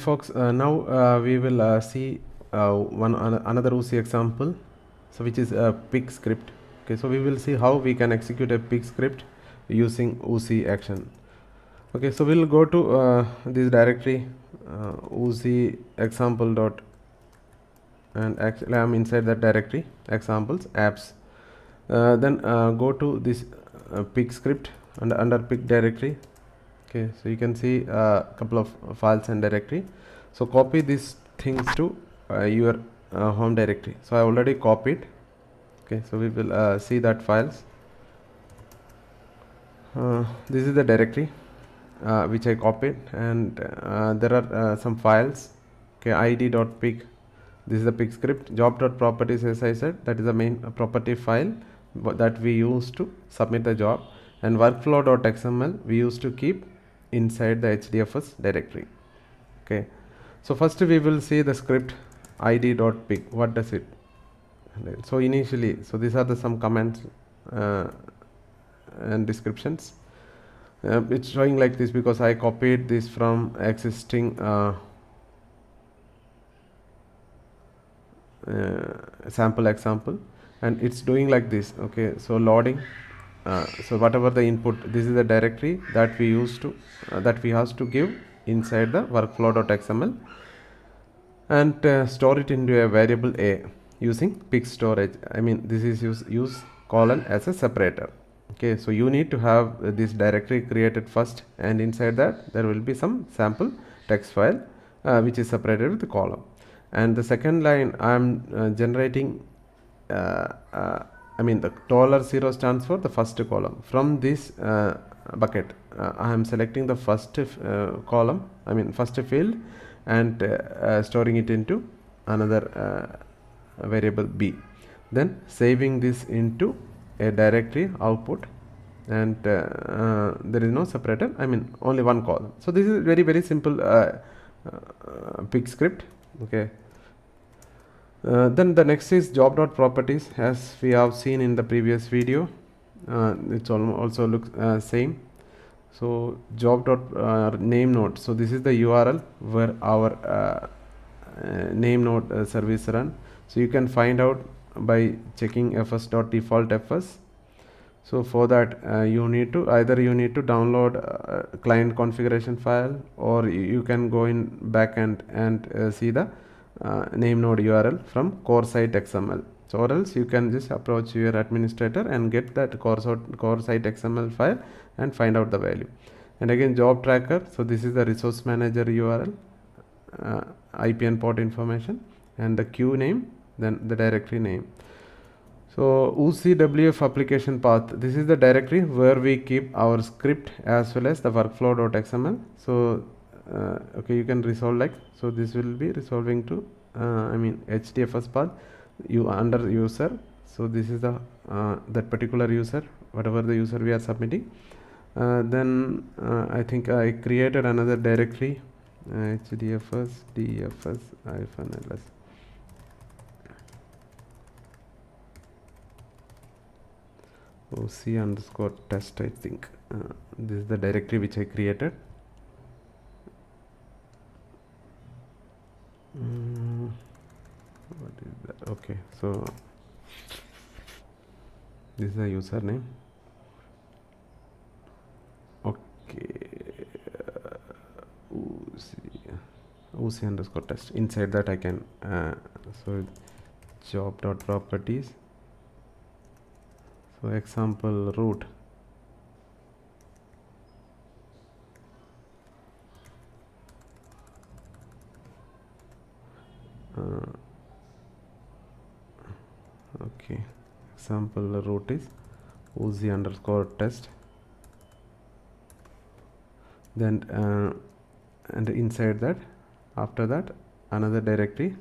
folks, now we will see another oozie example, so which is a pig script. Okay, so we will see how we can execute a pig script using oozie action. Okay, so we'll go to this directory, oozie example dot, and actually I'm inside that directory, examples apps. Then go to this pig script, and under pig directory. Okay, so you can see a couple of files and directory. So copy these things to your home directory. So I already copied. Okay, so we will see that files. This is the directory which I copied, and there are some files. Okay, id.pig, this is the pig script. Job.properties, as I said, that is the main property file that we use to submit the job, and workflow.xml we used to keep inside the hdfs directory. Okay, so first we will see the script id.pig. What does it? So initially, so these are the some comments and descriptions. It's showing like this because I copied this from existing sample example, and it's doing like this. Okay, so loading. So whatever the input, this is the directory that we used to that we have to give inside the workflow.xml, and store it into a variable a using pig storage. I mean, this is use colon as a separator. Okay, so you need to have this directory created first, and inside that there will be some sample text file which is separated with the column. And the second line, I'm generating I mean, the $0 stands for the first column. From this bucket, I am selecting the first column, I mean first field, and storing it into another variable b. Then saving this into a directory output, and there is no separator, I mean only one column. So this is very simple pig script. Okay. Then the next is job.properties, as we have seen in the previous video. It's also looks same. So job.name node. So this is the URL where our name node service run. So you can find out by checking fs.defaultfs. So for that you need to download client configuration file, or you can go in backend and see the name node URL from core site XML. So or else you can just approach your administrator and get that core site XML file and find out the value. And again, job tracker. So this is the resource manager URL, IP and port information, and the queue name, then the directory name. So oocwf application path, this is the directory where we keep our script as well as the workflow.xml. So okay, you can resolve like, so this will be resolving to I mean hdfs path you under user. So this is the that particular user, whatever the user we are submitting. Then I think I created another directory, hdfs dfs -ls. OC_test, I think this is the directory which I created. What is that? Okay, so this is the username. Okay, OC_test. Inside that I can so job.properties. So example root. Okay, example root is oozie_test. Then and inside that, after that, another directory.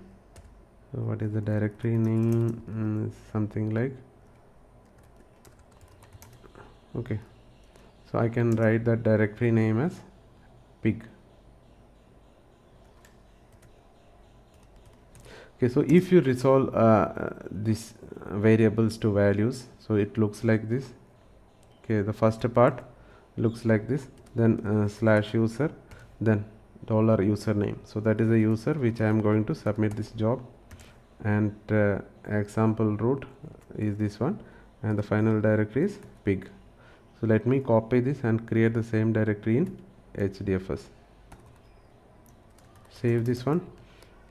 So what is the directory name? Something like, okay, so I can write that directory name as pig. Okay, so if you resolve these variables to values, so it looks like this. Okay, the first part looks like this, then /user, then dollar username. So that is the user which I am going to submit this job, and example root is this one, and the final directory is pig. So let me copy this and create the same directory in hdfs. Save this one,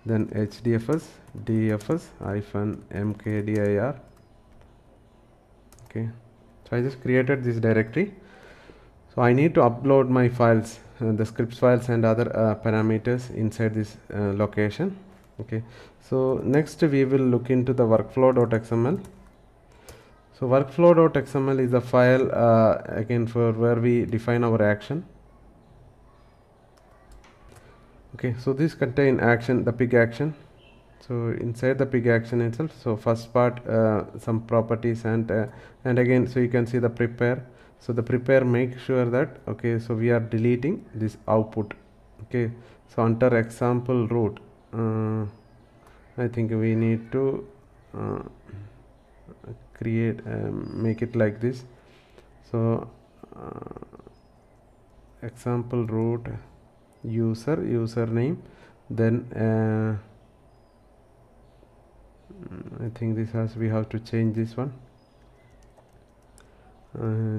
then hdfs dfs hyphen mkdir. Okay, so I just created this directory. So I need to upload my files, the scripts files and other parameters inside this location. Okay, so next we will look into the workflow.xml. So workflow.xml is a file again for where we define our action. Okay, so this contain action, the pig action. So inside the pig action itself, so first part some properties, and again, so you can see the prepare. So the prepare, make sure that, okay, so we are deleting this output. Okay, so under example root, I think we need to create make it like this. So example root username, then I think this has, we have to change this one,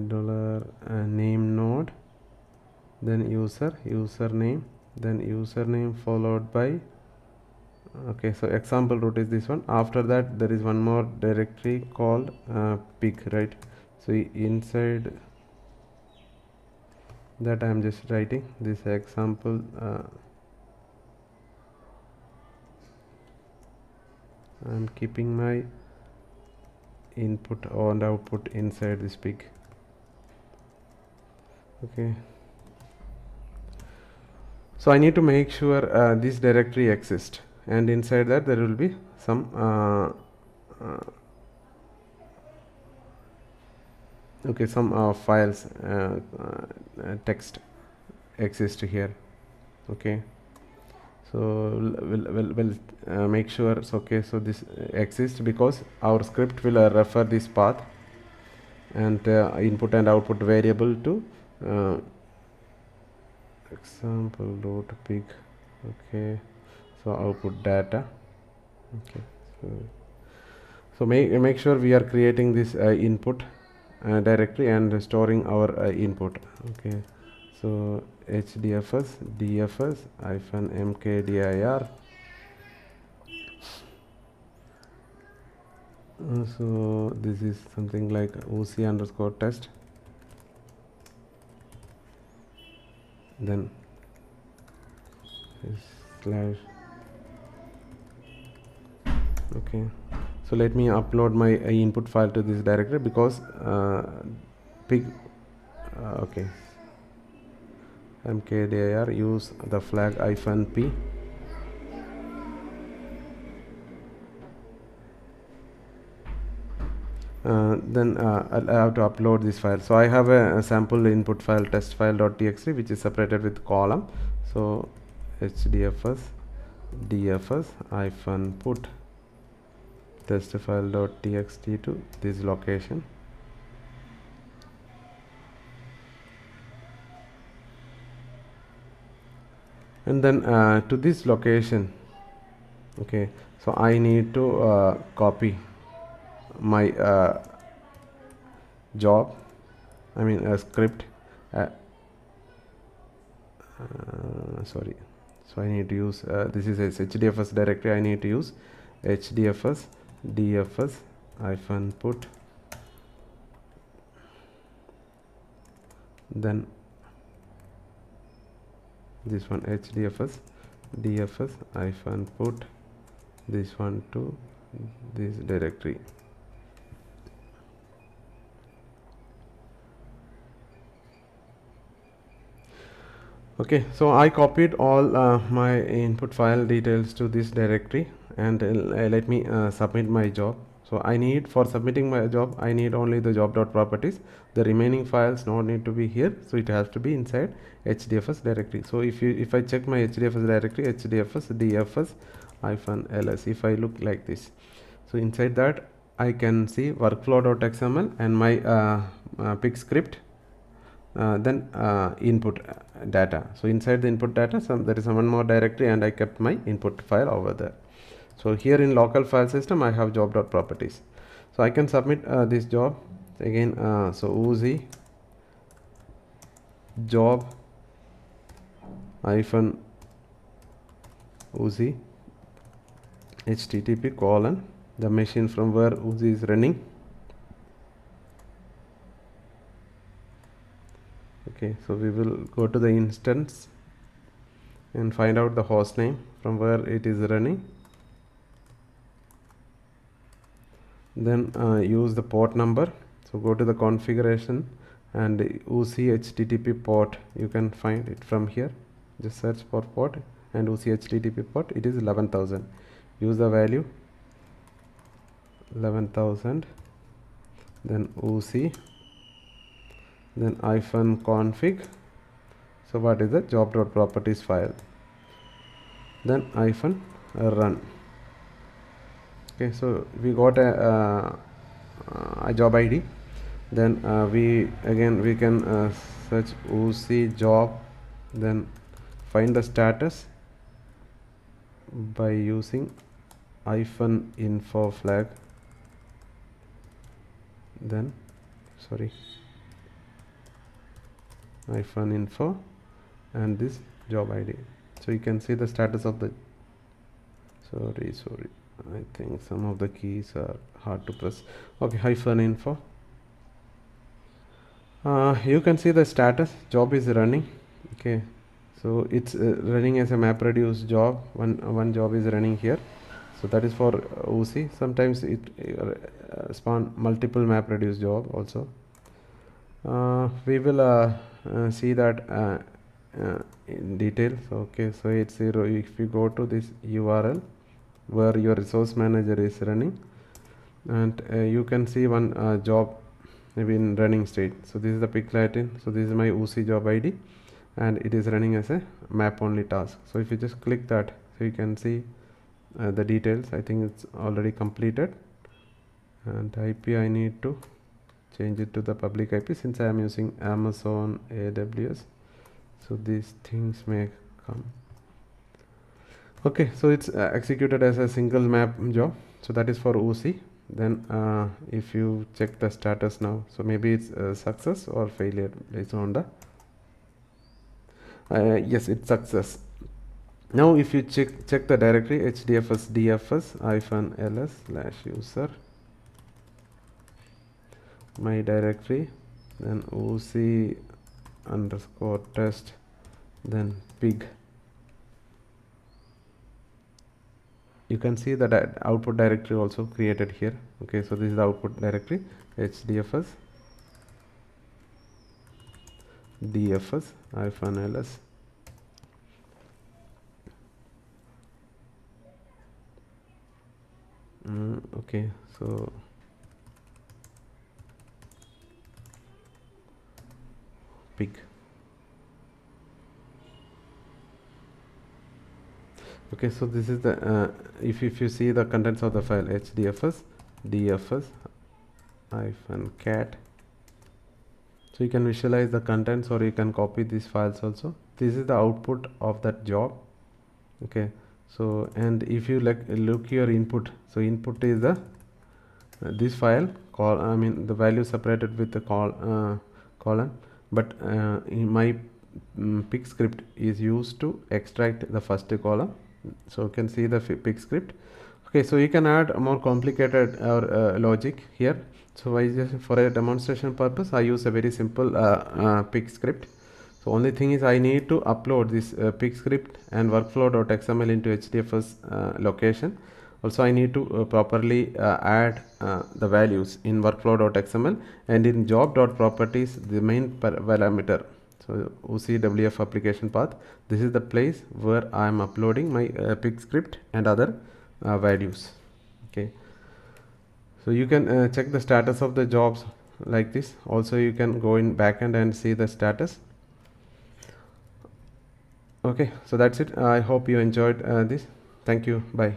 dollar name node, then username, then username followed by, okay, so example root is this one. After that there is one more directory called pig, right? So inside that I am just writing this example I am keeping my input and output inside this pig. Okay, so I need to make sure this directory exists, and inside that there will be some okay, some files, text exist here. Okay, so we'll make sure it's okay. So this exists because our script will refer this path and input and output variable to example root pig. Okay, so output data. Okay, so make sure we are creating this input directly and storing our input. Okay, so hdfs dfs hyphen mkdir. So this is something like oozie underscore test, then slash. Okay, so let me upload my input file to this directory because pig okay, mkdir, use the flag -p. Then I have to upload this file. So I have a sample input file, test file.txt, which is separated with column. So hdfs dfs hyphen put test file.txt to this location. And then to this location, okay, so I need to copy my job, I mean a script, sorry, so I need to use this is a hdfs directory. I need to use hdfs dfs hyphen put, then this one hdfs dfs hyphen put this one to this directory. Okay, so I copied all my input file details to this directory, and let me submit my job. So I need, for submitting my job, I need only the job.properties. The remaining files not need to be here, so it has to be inside hdfs directory. So if I check my hdfs directory, hdfs dfs hyphen ls, if I look like this, so inside that I can see workflow.xml and my pig script, then input data. So inside the input data, there is one more directory, and I kept my input file over there. So here in local file system, I have job.properties. So I can submit this job again. So oozie job hyphen oozie http colon the machine from where oozie is running. Okay, so we will go to the instance and find out the host name from where it is running. Then use the port number. So go to the configuration and oozie http port, you can find it from here. Just search for port and oozie http port, it is 11,000. Use the value 11,000, then oozie, then -config. So what is the job.properties file, then -run. Okay, so we got a job ID. Then we can search oozie job, then find the status by using -info flag, then -info and this job ID. So you can see the status of the sorry, I think some of the keys are hard to press. Okay, -info. You can see the status, job is running. Okay, so it's running as a MapReduce job. One job is running here, so that is for oozie. Sometimes it spawn multiple MapReduce job also. We will see that in detail. So okay, so it's 0. If you go to this URL where your resource manager is running, and you can see one job maybe in running state. So this is the pick Latin. So this is my oozie job ID, and it is running as a map only task. So if you just click that, so you can see the details. I think it's already completed, and IP I need to change it to the public IP since I am using Amazon AWS. So these things may come. Okay, so it's executed as a single map job. So that is for oozie. Then if you check the status now, so maybe it's success or failure based on the yes, it's success. Now if you check the directory hdfs dfs-ls/user, my directory, then oozie _test, then pig. You can see that output directory also created here. Okay, so this is the output directory hdfs dfs-ls. Okay, so pig. Okay, so this is the if you see the contents of the file hdfs dfs-cat. So you can visualize the contents, or you can copy these files also. This is the output of that job. Okay, so and if you look your input, so input is the this file call, I mean the value separated with the colon, but in my pig script is used to extract the first column. So you can see the pig script. Okay, so you can add a more complicated or logic here. So I just, for a demonstration purpose, I use a very simple pig script. So only thing is I need to upload this pig script and workflow.xml into HDFS location. Also I need to properly add the values in workflow.xml, and in job.properties the main parameter. So oozie WF application path, this is the place where I am uploading my pig script and other values. Okay, so you can check the status of the jobs like this. Also you can go in backend and see the status. Okay, so that's it. I hope you enjoyed this. Thank you. Bye.